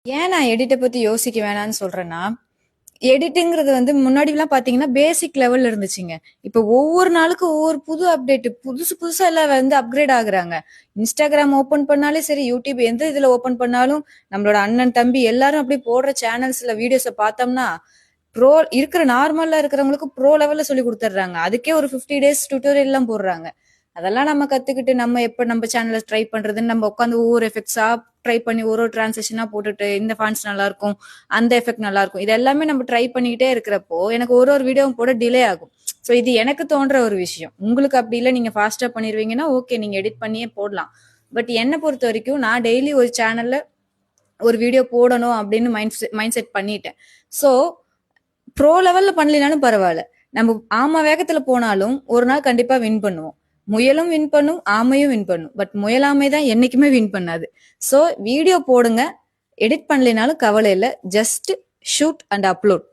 ஏன் நான் எடிட்ட பத்தி யோசிக்க வேணாம்னு சொல்றேன்னா, எடிட்டிங்கிறது வந்து முன்னாடிலாம் பாத்தீங்கன்னா பேசிக் லெவல்ல இருந்துச்சுங்க. இப்ப ஒவ்வொரு நாளுக்கும் ஒவ்வொரு புது அப்டேட் புதுசு புதுசா எல்லாம் வந்து அப்கிரேட் ஆகுறாங்க. இன்ஸ்டாகிராம் ஓபன் பண்ணாலே சரி, யூடியூப் எந்த இதுல ஓபன் பண்ணாலும் நம்மளோட அண்ணன், தம்பி எல்லாரும் அப்படியே போடுற சேனல்ஸ்ல வீடியோஸ பார்த்தோம்னா, ப்ரோ இருக்கிற நார்மலா இருக்கிறவங்களுக்கு ப்ரோ லெவல்ல சொல்லி கொடுத்துட்றாங்க. அதுக்கே ஒரு 50 டேஸ் டியூட்டோரியல்லாம் போடுறாங்க. அதெல்லாம் நம்ம கத்துக்கிட்டு நம்ம எப்ப நம்ம சேனல்ல ட்ரை பண்றதுன்னு நம்ம உட்காந்து ஒவ்வொரு எஃபெக்ட்ஸா ட்ரை பண்ணி ஒரு டிரான்சேஷனா போட்டுட்டு இந்த ஃபாண்ட்ஸ் நல்லா இருக்கும், அந்த எஃபெக்ட் நல்லா இருக்கும், இது எல்லாமே நம்ம ட்ரை பண்ணிக்கிட்டே இருக்கிறப்போ எனக்கு ஒரு ஒரு வீடியோவும் போட டிலே ஆகும். ஸோ இது எனக்கு தோன்ற ஒரு விஷயம். உங்களுக்கு அப்படி இல்லை, நீங்க ஃபாஸ்டா பண்ணிடுவீங்கன்னா ஓகே, நீங்க எடிட் பண்ணியே போடலாம். பட் என்னை பொறுத்த வரைக்கும் நான் டெய்லி ஒரு சேனல்ல ஒரு வீடியோ போடணும் அப்படின்னு மைண்ட் செட் பண்ணிட்டேன். ஸோ ப்ரோ லெவல்ல பண்ணலினாலும் பரவாயில்ல, நம்ம ஆமா வேகத்துல போனாலும் ஒரு நாள் கண்டிப்பா வின் பண்ணுவோம். முயலும் வின் பண்ணும், ஆமையும் வின் பண்ணும். பட் முயலாமை தான் என்னைக்குமே வின் பண்ணாது. ஸோ வீடியோ போடுங்க, எடிட் பண்ணலினாலும் கவலை இல்லை, ஜஸ்ட் ஷூட் அண்ட் அப்லோட்.